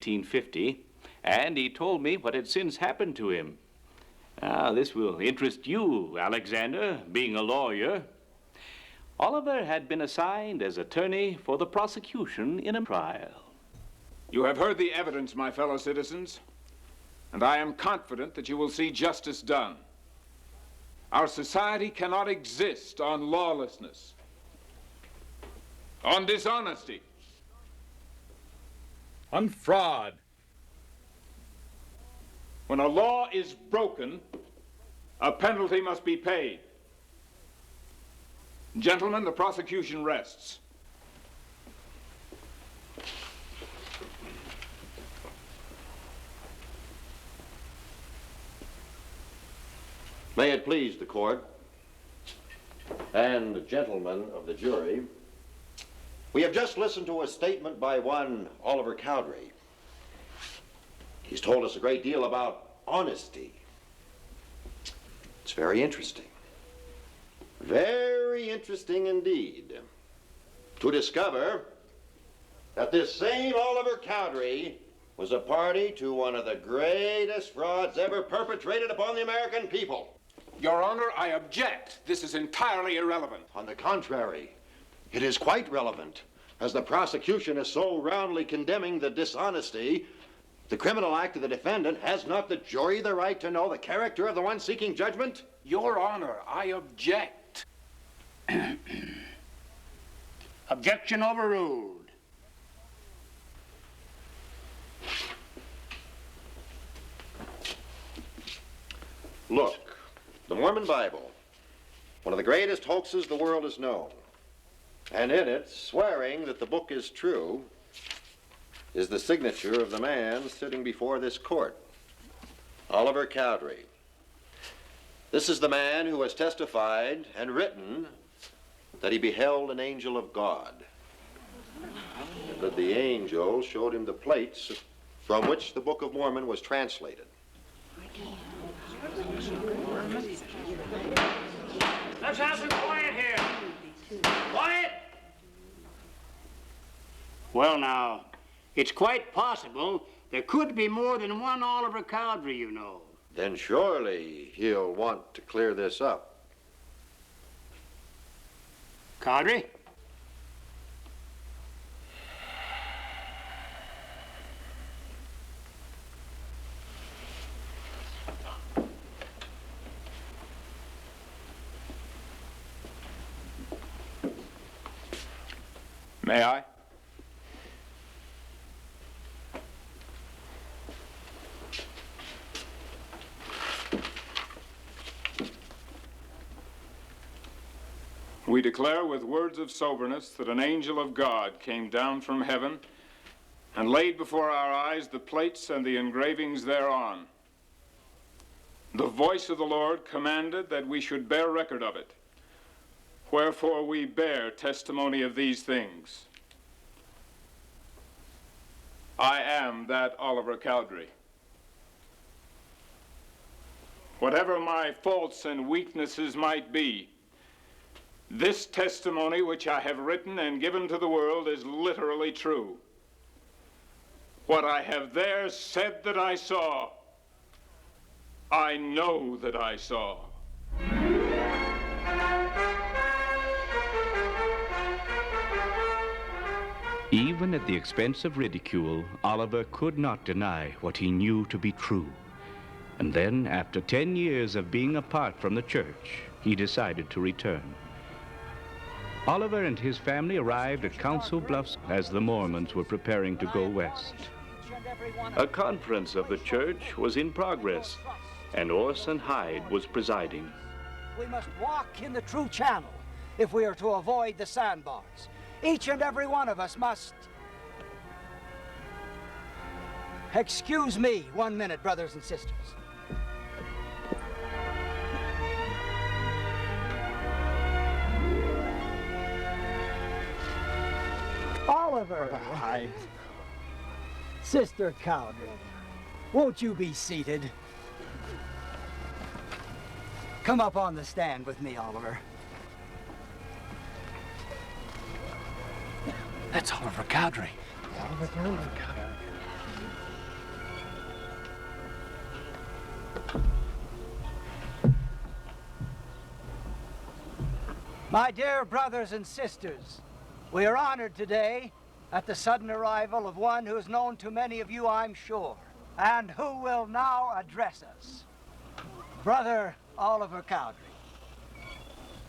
1850, and he told me what had since happened to him. Now, this will interest you, Alexander, being a lawyer. Oliver had been assigned as attorney for the prosecution in a trial. You have heard the evidence, my fellow citizens, and I am confident that you will see justice done. Our society cannot exist on lawlessness, on dishonesty, on fraud. When a law is broken, a penalty must be paid. Gentlemen, the prosecution rests. May it please the court and the gentlemen of the jury, we have just listened to a statement by one Oliver Cowdery. He's told us a great deal about honesty. It's very interesting. Very interesting indeed to discover that this same Oliver Cowdery was a party to one of the greatest frauds ever perpetrated upon the American people. Your Honor, I object. This is entirely irrelevant. On the contrary, it is quite relevant, as the prosecution is so roundly condemning the dishonesty, the criminal act of the defendant. Has not the jury the right to know the character of the one seeking judgment? Your Honor, I object. Objection overruled. Look, the Mormon Bible, one of the greatest hoaxes the world has known. And in it, swearing that the book is true, is the signature of the man sitting before this court, Oliver Cowdery. This is the man who has testified and written that he beheld an angel of God, and that the angel showed him the plates from which the Book of Mormon was translated. Let's have some quiet here. Quiet! Well, now, it's quite possible there could be more than one Oliver Cowdery, you know. Then surely he'll want to clear this up. Cowdery? May I? We declare with words of soberness that an angel of God came down from heaven and laid before our eyes the plates and the engravings thereon. The voice of the Lord commanded that we should bear record of it. Wherefore we bear testimony of these things. I am that Oliver Cowdery. Whatever my faults and weaknesses might be, this testimony which I have written and given to the world is literally true. What I have there said that I saw, I know that I saw. Even at the expense of ridicule, Oliver could not deny what he knew to be true. And then, after 10 years of being apart from the church, he decided to return. Oliver and his family arrived at Council Bluffs as the Mormons were preparing to go west. A conference of the church was in progress, and Orson Hyde was presiding. We must walk in the true channel if we are to avoid the sandbars. Each and every one of us must... Excuse me 1 minute, brothers and sisters. Oliver. Hi. Sister Cowdery, won't you be seated? Come up on the stand with me, Oliver. That's Oliver Cowdery. Oliver Cowdery. My dear brothers and sisters, we are honored today at the sudden arrival of one who is known to many of you, I'm sure, and who will now address us. Brother Oliver Cowdery.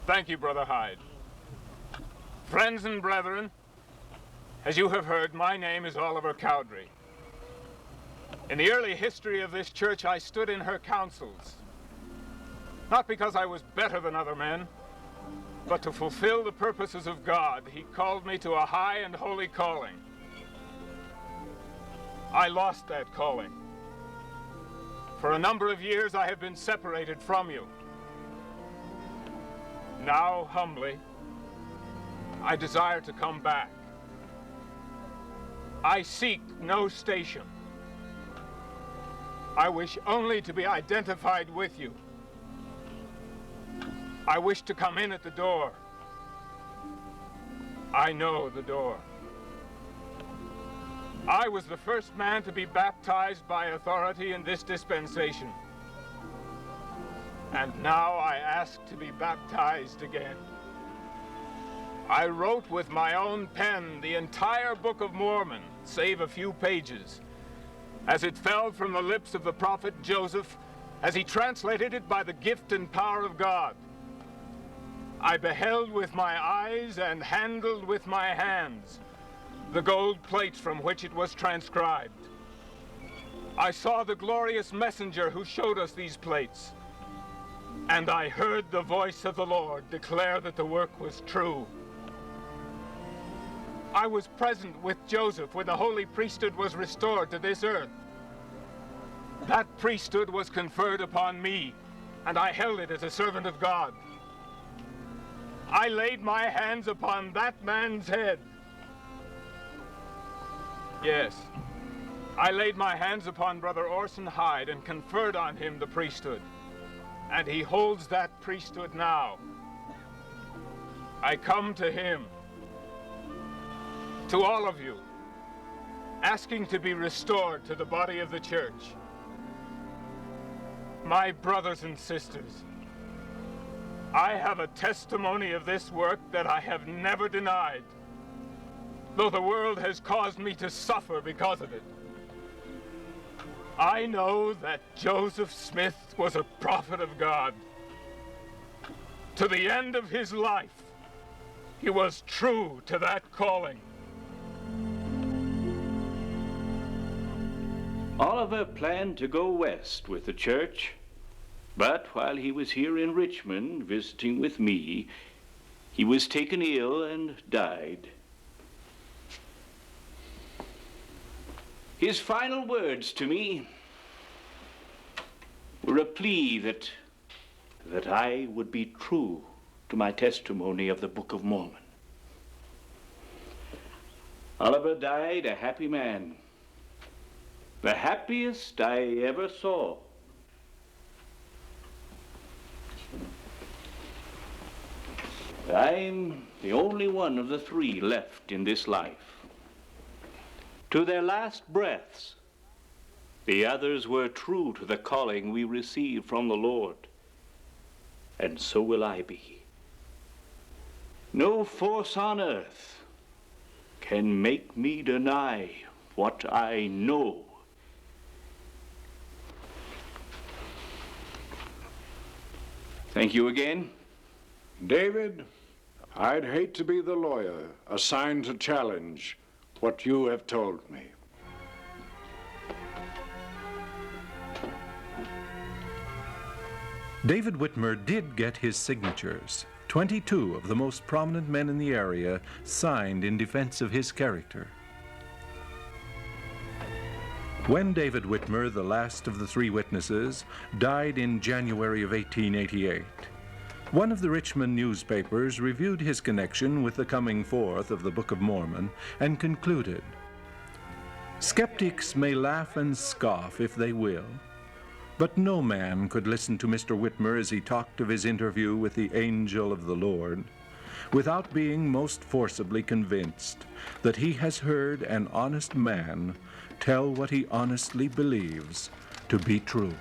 Thank you, Brother Hyde. Friends and brethren, as you have heard, my name is Oliver Cowdery. In the early history of this church, I stood in her councils, not because I was better than other men, but to fulfill the purposes of God. He called me to a high and holy calling. I lost that calling. For a number of years, I have been separated from you. Now, humbly, I desire to come back. I seek no station. I wish only to be identified with you. I wish to come in at the door. I know the door. I was the first man to be baptized by authority in this dispensation. And now I ask to be baptized again. I wrote with my own pen the entire Book of Mormon, save a few pages, as it fell from the lips of the prophet Joseph, as he translated it by the gift and power of God. I beheld with my eyes and handled with my hands the gold plates from which it was transcribed. I saw the glorious messenger who showed us these plates, and I heard the voice of the Lord declare that the work was true. I was present with Joseph when the holy priesthood was restored to this earth. That priesthood was conferred upon me, and I held it as a servant of God. I laid my hands upon that man's head. Yes, I laid my hands upon Brother Orson Hyde and conferred on him the priesthood, and he holds that priesthood now. I come to him, to all of you, asking to be restored to the body of the church. My brothers and sisters, I have a testimony of this work that I have never denied, though the world has caused me to suffer because of it. I know that Joseph Smith was a prophet of God. To the end of his life, he was true to that calling. Oliver planned to go west with the church, but while he was here in Richmond visiting with me, he was taken ill and died. His final words to me were a plea that I would be true to my testimony of the Book of Mormon. Oliver died a happy man, the happiest I ever saw. I'm the only one of the three left in this life. To their last breaths, the others were true to the calling we received from the Lord, and so will I be. No force on earth can make me deny what I know. Thank you again. David, I'd hate to be the lawyer assigned to challenge what you have told me. David Whitmer did get his signatures. 22 of the most prominent men in the area signed in defense of his character. When David Whitmer, the last of the three witnesses, died in January of 1888, one of the Richmond newspapers reviewed his connection with the coming forth of the Book of Mormon and concluded, "Skeptics may laugh and scoff if they will, but no man could listen to Mr. Whitmer as he talked of his interview with the angel of the Lord without being most forcibly convinced that he has heard an honest man tell what he honestly believes to be true."